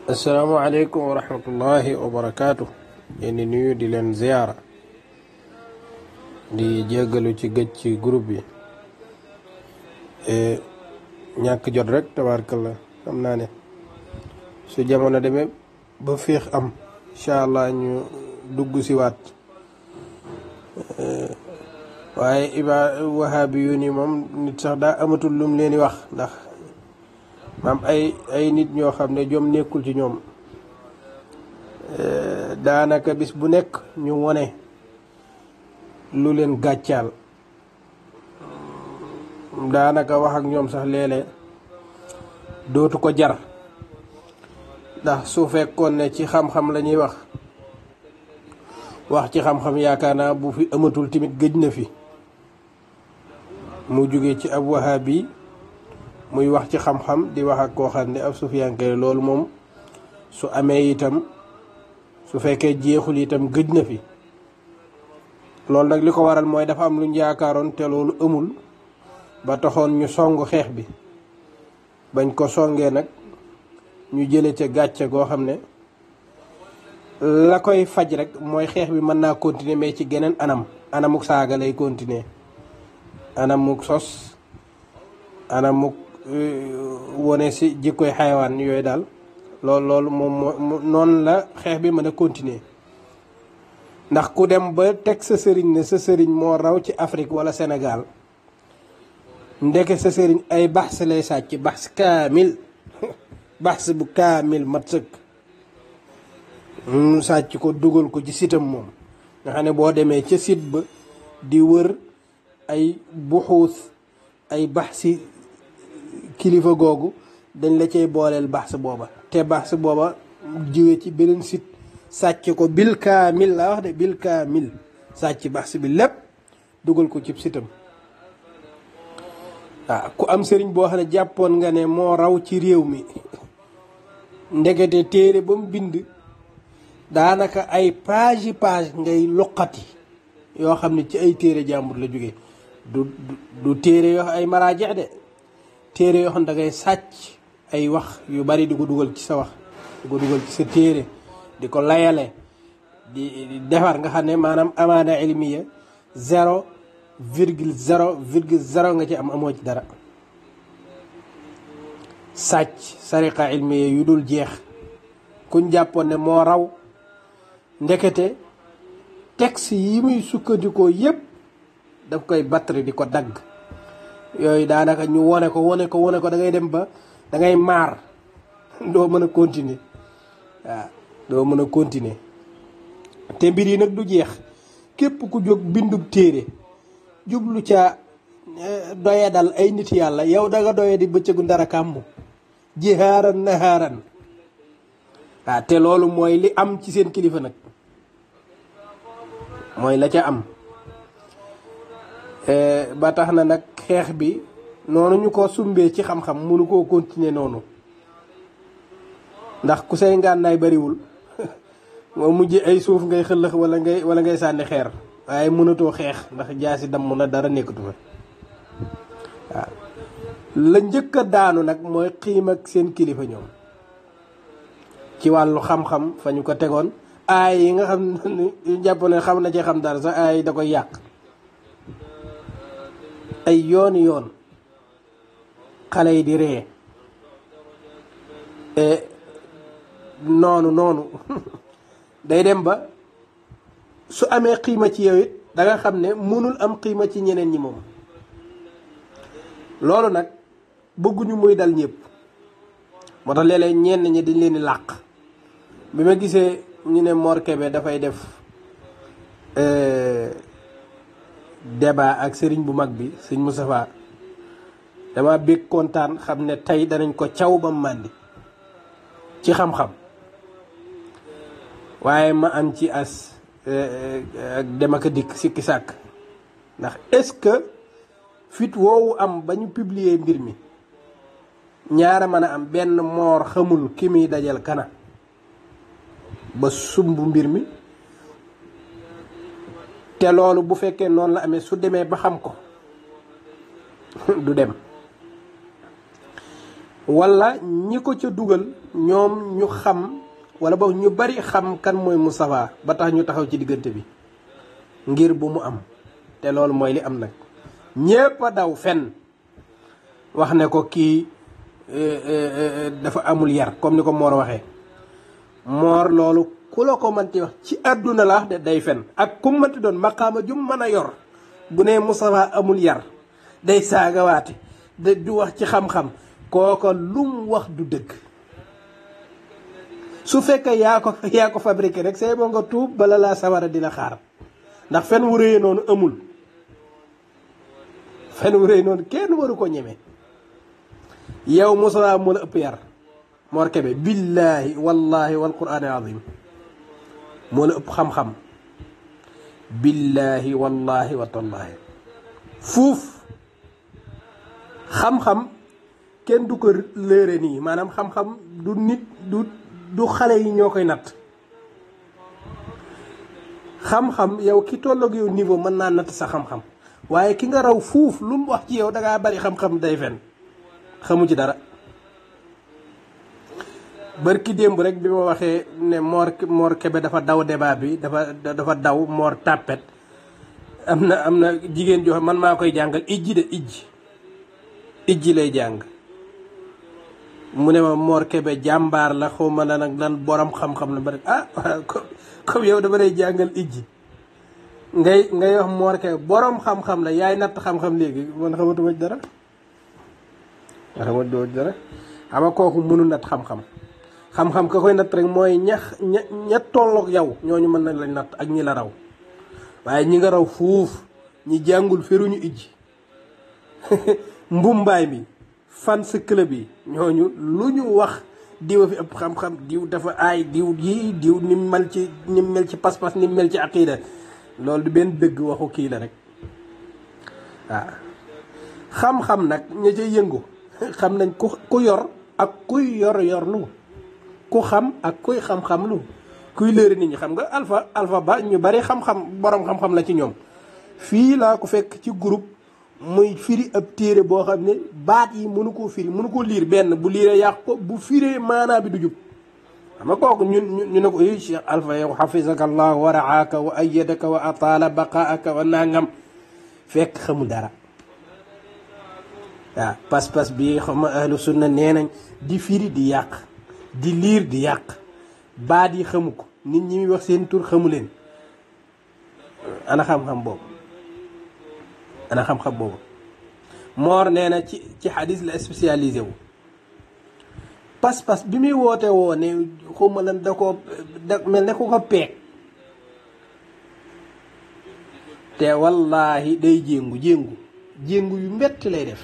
asalaamaaleykum wa rahmatullahi wa barakaatu. yéen di nuyu di leen ziyaara di jéggalu ci gëj ci groupe bi ñàkk jot rek tabaarkalla xam naa ne su jamono demee ba féex am incha allah ñu dugg si waat waaye wahabi yu ni moom nit sax daa amatul lum leen di wax ndax maam ay nit ñoo xam ne jom nekkul ci ñoom daanaka bis bu nekk ñu wone lu leen gàccaal daanaka wax ak ñoom sax léeg-léeg dootu ko jar ndax su fekkoon ne ci xam-xam la ñuy wax ci xam-xam yaakaar naa bu fi amatul tamit gëj na fi mu jóge ci ab wahabi muy wax ci xam-xam di wax ak koo xam ne ab sufiyanke loolu moom su amee itam su fekkee jeexul itam gëj na fi loolu nag li ko waral mooy dafa am lu ñu yaakaaroon te loolu amul ba taxoon ñu songu xeex bi bañ ko songee nag ñu jële ca gàcce goo xam ne la koy faj rek mooy xeex bi mën naa continuer mais ci geneen anamuk saaga lay continuer anamuk sos anamuk wone si jikkoy xayawaan yooyu daal loolu moom noonu la xeex bi mën a continuer ndax ku dem ba teg sa sëriñ ne sa sëriñ moo raw ci Afrique wala Sénégal ndeke sa sëriñ ay baxs lay sàcc baxs kaamil baxs bu kaamil mat sëkk mu sàcc ko dugal ko ci sitam moom nga xam ne boo demee ca sit ba di wër ay buxuus ay baxsi kilifa googu dañ la cay booleel baxs booba te baxs booba jiwee ci beneen sit sàcc ko bil kaamil laa wax de bil kaamil sàcc baxs bi lépp dugal ko ci sitam waaw ku am sëriñ boo xam ne jàppoon nga ne moo raw ci réew mi ndekete téere ba mu bind daanaka ay page ngay loqati yoo xam ne ci ay téere jàmbur la jóge du téere yoo ay maraajeex de téere yoo xam ne da ngay sàcc ay wax yu bari di ko dugal ci sa wax di ko dugal ci sa téere di ko layale di defar nga xam ne maanaam amaana ilmiya 0,0,0 nga ci amoo ci dara sàcc sariqa ilmiya yu dul jeex kuñ jàppoon ne moo raw ndekete texte yi muy sukkandikoo yépp daf koy battre di ko dagg yooyu daanaka ñu wone ko da ngay dem ba da ngay maar doo mën a continuer waaw doo mën a continuer te mbir yi nag du jeex képp ku jóg bindub téere jublu ca doya dal ay nit yàlla yow da nga doye di bëccëgu ndara kàmmu jihaaran nahaaran waaw te loolu mooy li am ci seen kilifa nag mooy la ca am ba tax na nag xeex bi noonu ñu ko sumbee ci xam-xam mënu koo continuer noonu ndax ku say ngànnaay bariwul moo mujj ay suuf ngay xëllëx wala ngay sànni xeer waaye mënatoo xeex ndax jaasi damm na dara nekkatu fa waaw la njëkk a daanu nag mooy xiim ak seen kilifa ñoom ci wàllu xam-xam fa ñu ko tegoon aay yi nga xam ne jàpp ne xam na ci xam dara sax aay da koy yàq ay yoon xale yi di ree noonu day dem ba su amee xiima ci yow it da nga xam ne mënul am xiima ci ñeneen ñi moom loolu nag bëgguñu muy dal ñëpp moo tax léeg-léeg ñenn ñi dañ leen di làq bi ma gisee ñu ne Mor Kébé dafay def débat ak sëriñ bu mag bi sëñ Moustapha dama bég kontaan xam ne tey danañ ko caw ba màndi ci xam-xam waaye ma am ci as ak dem ak dikk sikki sàkk ndax est-ce que fit woowu am ba ñu publier mbir mi ñaara mën a am benn moor xamul ki muy dajal kana ba sumb mbir mi te loolu bu fekkee noonu la amee su demee ba xam ko du dem wala ñi ko ca dugal ñoom ñu xam wala boog ñu bari xam kan mooy Moustapha ba tax ñu taxaw ci diggante bi ngir bu mu am te loolu mooy li am nag ñépp a daw fen wax ne ko kii dafa amul yar comme ni ko Mor waxee. Mor loolu ku la ko mënti wax ci àdduna la wax de day fen ak ku mënti doon maqaama jum mën a yor bu ne Moustapha amul yar day saagawaate de du wax ci xam-xam kooko lum wax du dëgg. su fekkee yaa ko fabriqué rek c'est bon nga tuub bala laa sawara di la xaar ndax fen wu rëy noonu amul. fen wu rëy noonu kenn waru ko ñeme. yow Moustapha moo la ëpp yar Mor Kébé billaahi wallaahi wal quraan al azim moo la ëpp xam-xam billaahi wallaahi wa tallaahi fuuf xam-xam kenn du ko léere nii maanaam xam-xam du nit du xale yi ñoo koy natt. xam-xam yow ki tolloog yow niveau mën naa natt sa xam-xam waaye ki nga raw fuuf lu mu wax ci yow dangaa bari xam-xam day fen xamu ci dara. bërki démb rek bi ma waxee ne Mor Kébé dafa daw débat bi dafa daw Mor tàppet am na jigéen joo xam man maa koy jàngal ijji lay jàng mu ne ma Mor Kébé jàmbaar la xaw ma lan ak lan borom xam-xam la ba rek comme yow dama lay jàngal ijji ngay wax Mor Kébé borom xam-xam la yaay natt xam-xam léegi man xamatuma dara xam nga kooku mënu natt xam-xam ka koy natt rek mooy ña tolloog yow ñooñu mën nañ lañ natt ak ñi la raw waaye ñi nga raw fuuf ñi jàngul feruñu ijji mbumbaay mi fan sa club yi ñooñu lu ñu wax diw a fi ëpp xam-xam diw dafa aay diw ni mel ci pas-pas ni mel ci aqida loolu du benn dëgg waxu kii la rek waaw xam-xam nag ña ca yëngu xam nañ ku yor ak kuy yor lu ku xam ak kuy xam-xam lu kuy léeri nit ñi xam nga alpha ba ñu bari xam-xam borom xam-xam la ci ñoom fii laa ko fekk ci groupe muy firi ab téere boo xam ne baat yi mënu koo firi mënu koo liir benn bu liiree yàq ko bu firee maanaa bi du jub xam nga kooku ñu ne ko Cheikh Alpha yow xafisaka allah wa raaka wa ayyadaka wa ataala baqaaka wa nangam fekk xamul dara waaw pas-pas bi xam nga ahlu sunna nee nañ di firi di yàq di liir di yàq baat yi xamu ko nit ñi muy wax seen tur xamu leen ana xam-xam boobu Mor nee na ci xadis la spécialisé wu pas-pas bi muy woote woo ne xawma lan da mel ne ku ko peeg te wallaahi day jéngu yu metti lay def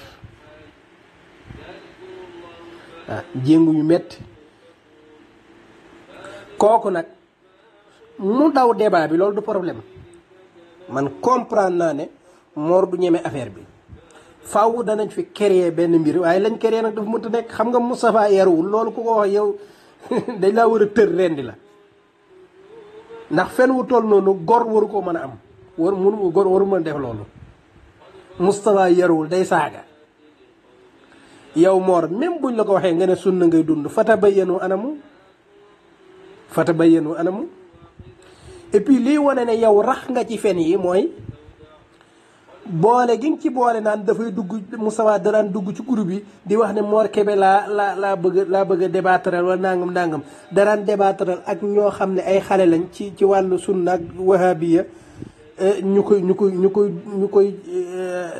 waaw jéngu yu metti kooku nag mu daw débat bi loolu du problème man comprendre naa ne Mor du ñeme affaire bi faaw danañ fi créer benn mbir waaye lañ créer nag dafa mënta nekk xam nga Moustapha yaruwul loolu ku ko wax yow dañ laa war a tër rendi la ndax fen wu toll noonu gor waru ko mën a am gor waru mën a def loolu Moustapha yaruwul day saaga yow Mor même buñ la ko waxee nga ne sunna ngay dund fatabayyanu anamu et puis lii wane ne yow rax nga ci fen yi mooy boole gi nga ci boole naan dafay dugg Moustapha daraan dugg ci groupe bi di wax ne Mor Kébé laa bëgg a débattre wala nangam daraan débattre ak ñoo xam ne ay xale lañ ci wàllu sunna ak wahabiya ñu koy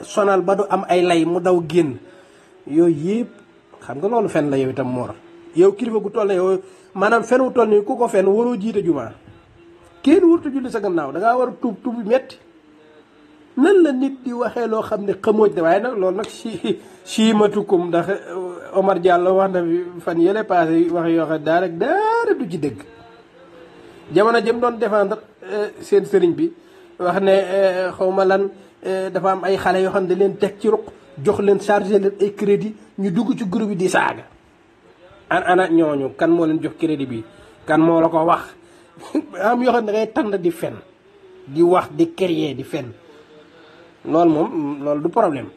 sonal ba du am ay lay mu daw génn yooyu yëpp xam nga loolu fen la yow itam Mor yow kilifa gu toll ne yow maanaam fen wu toll ni ku ko fen waroo jiite jumaa kenn warut julli sa gannaaw dangaa war a tuub bi metti nan la nit di waxee loo xam ne xamooj ne waaye nag loolu nag si matukum ndax Omar Diallo wax na fi fan yële passé wax yoo xam daara du ci dëgg jamono jëm doon défendre seen sëriñ bi wax ne xawma lan dafa am ay xale yoo xam ne leen teg ci ruq jox leen chargé leen ay crédit ñu dugg ci groupe bi di saaga ana ñooñu kan moo leen jox crédit bi kan moo la ko wax am yoo xam ne dangay tànn di fen di wax di créer di fen loolu moom loolu du problème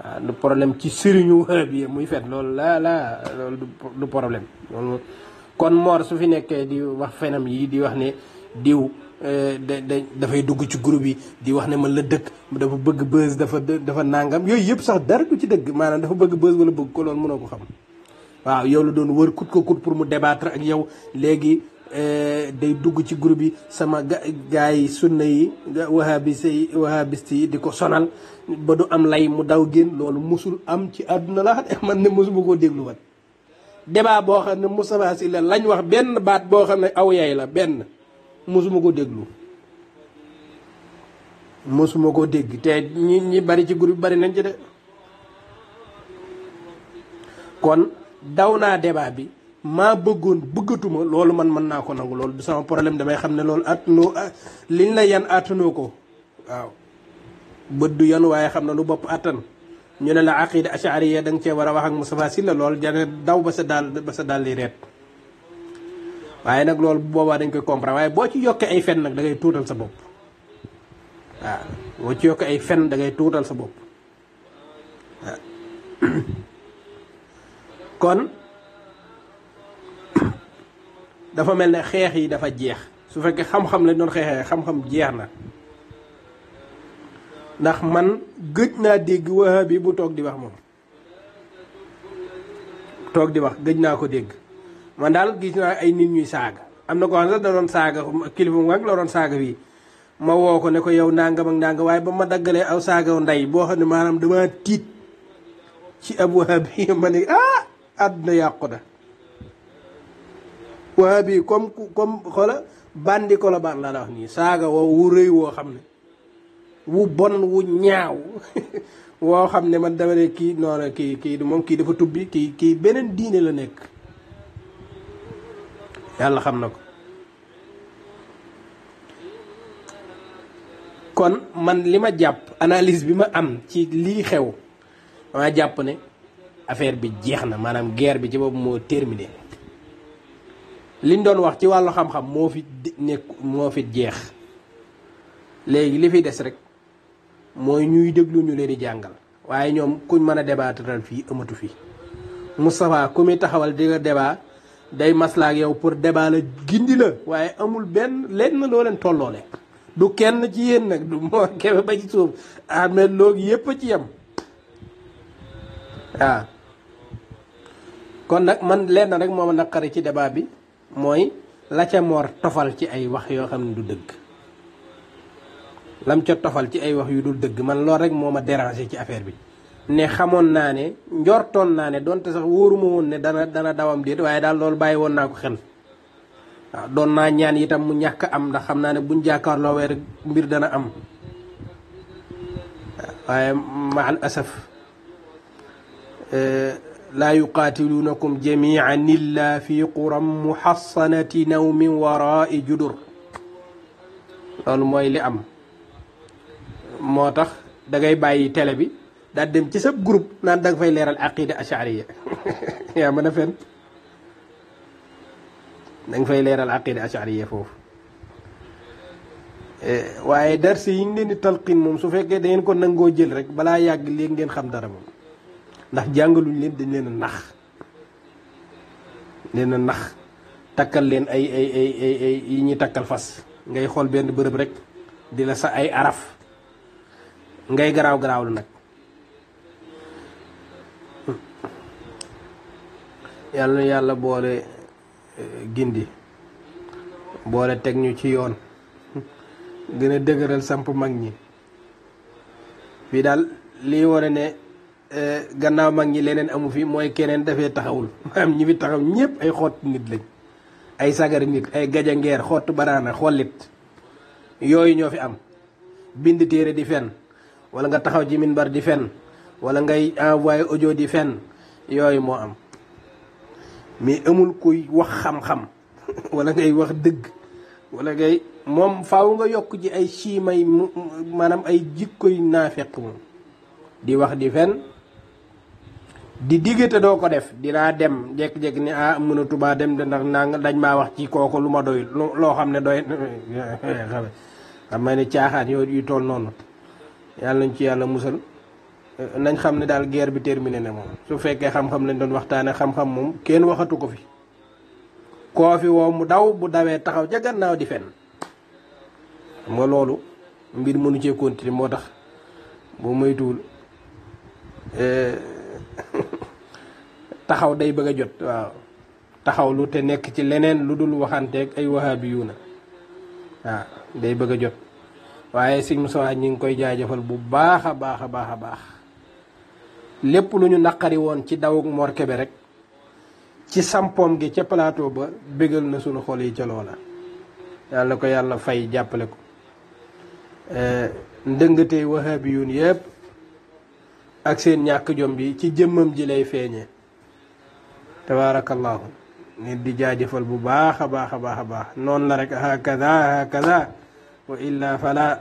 waaw du problème ci sëriñu bi muy fen loolu loolu du problème loolu kon Mor su fi nekkee di wax fenam yi di wax ne diw dafay dugg ci groupe yi di wax ne man la dëkk dafa bëgg buzz dafa nangam yooyu yëpp sax dara du ci dëgg maanaam dafa bëgg buzz wala bëgg ko loolu mënoo ko xam waaw yow la doon wër kut ko kut pour mu débattre ak yow léegi day dugg ci groupe yi sama gaa yi sunna yi wahabiste yi di ko sonal ba du am lay mu daw génn loolu musul am ci àdduna la man ne musuma koo déglu wat débat boo xam ne Moustapha Sy la lañ wax benn baat boo xam ne aw yaay la benn musuma ko déglu musuma ko dégg te ñi bari ci groupe bari nañ ci de kon daw naa débat bi maa bëggatuma loolu man mën naa ko nangu loolu du sama problème damay xam ne loolu attanoo liñ la yan attanoo ko waaw bët du yan waaye xam na lu bopp attan ñu ne la aqida ashariya da nga cee war a wax ak Moustapha Sy la loolu jane daw ba sa daal li reet waaye nag loolu bu boobaa dañ koy comprendre waaye boo ci yokkee ay fen nag da ngay tuutal sa bopp waaw boo ci yokkee ay fen da ngay tuutal sa bopp waaw kon dafa mel ne xeex yi dafa jeex su fekkee xam-xam lañ doon xeexee xam-xam jeex na ndax man gëj naa dégg wahabi bu toog di wax moom toog di wax gëj naa ko dégg man daal gis naa ay nit ñuy saaga am na ko xam sax da doon saaga kilifa mu mag la doon saaga fii ma woo ko ne ko yow nangam ak nangam waaye ba ma daggalee aw saaga ndey boo xam ne maanaam dama tiit ci ab wahabi ma ne àdduna yàqu na wahabi comme xoola bandi ko la baan laa la wax nii saaga woo wu rëy woo xam ne wu bon wu ñaaw woo xam ne man dama ne kii noonu kii moom kii dafa tubbi kii beneen diine la nekk yàlla xam na ko kon man li ma jàpp analyse bi ma am ci lii xew ma jàpp ne affaire bi jeex na maanaam guerre bi ci boobu moo terminé liñ doon wax ci wàllu xam-xam moo fi jeex léegi li fi des rek mooy ñuy déglu ñu leen di jàngal waaye ñoom kuñ mën a débattal fii amatu fi Moustapha ku muy taxawal di nga débat day maslaak yow pour débat la gindi la waaye amul benn lenn loo leen tolloole du kenn ci yéen nag du moo kebe ba ci suuf Ahmed Lo yépp a ci yem waaw kon nag man lenn rek moo ma naqari ci débat bi mooy la ca Mor tofal ci ay wax yoo xam ne du dëgg lam ca tofal ci ay wax yu dul dëgg man loolu rek moo ma déranger ci affaire bi ne xamoon naa ne njortoon naa ne donte sax wóoruma woon ne dana dawam déet waaye daal loolu bàyyi woon naa ko xel waaw doon naa ñaan itam mu ñàkk am ndax xam naa ne buñ jàkkaarloo weer mbir dana am waaye ma al asaf laa yuqaatiluunakum jamian illa fi quram muhassanatin aw min warai judur loolu mooy li am moo tax dangay bàyyi télé bi daal dem ci sa groupe naan danga fay leeral aqida ashariya yaa mën a fen danga fay leeral aqida ashariya foofu waaye darsi yi ngeen di talqin moom su fekkee da ngeen ko nangoo jël rek balaa yàgg léegi ngeen xam dara moom ndax jàngaluñ leen dañ leen a nax takkal leen ay yi ñuy takkal fas ngay xool benn bërëb rek di la sa ay araf ngay garaaw lu nag yàlla boole gindi boole teg ñu ci yoon gën a dëgëral samp mag ñi fii daal lii wane ne gannaaw mag ñi leneen amu fi mooy keneen dafee taxawul maanaam ñi fi taxaw ñëpp ay xott nit lañ ay sagari nit ay gajangeer xott banaana xollit yooyu ñoo fi am bind téere di fen wala nga taxaw ci minbar di fen wala ngay envoyé audio di fen yooyu moo am mais amul kuy wax xam-xam wala ngay wax dëgg wala ngay moom faaw nga yokk ci ay siimay maanaam ay jikkoy naafeq moom di wax di fen di diggante doo ko def dinaa dem jekk-jekk ni mënatubaa dem de ndax naa dañ maa wax ci kooku lu ma doy loo xam ne doy xam nga ne caaxaan yu toll noonu yàlla nañ ci yàlla musal nañ xam ne daal guerre bi terminé na moom su fekkee xam-xam lañ doon waxtaane xam-xam moom kenn waxatu ko fi koo fi woo mu daw bu dawee taxaw ca gannaaw di fen xam nga loolu mbir mënu cee continuer moo tax boo moytuwul taxaw day bëgg a jot waaw taxaw lu te nekk ci leneen lu dul waxanteeg ay wahabiyuuna waaw day bëgg a jot waaye Sëñ Moussa ñi ngi koy jaajëfal bu baax a baax a baax a baax lépp lu ñu naqari woon ci dawuk Mor Kébé rek ci sampoom gi ca plateau ba bégal na sunu xol yi ca loola yàlla ko yàlla fay jàppale ko ndëngatee wahabiyuun yépp ak seen ñàkk jom bi ci jëmmam ji lay feeñee tabaarakallaahu nit di jaajëfal bu baax a baax a baax a baax noonu la rek hakaza hakaza wa illa fala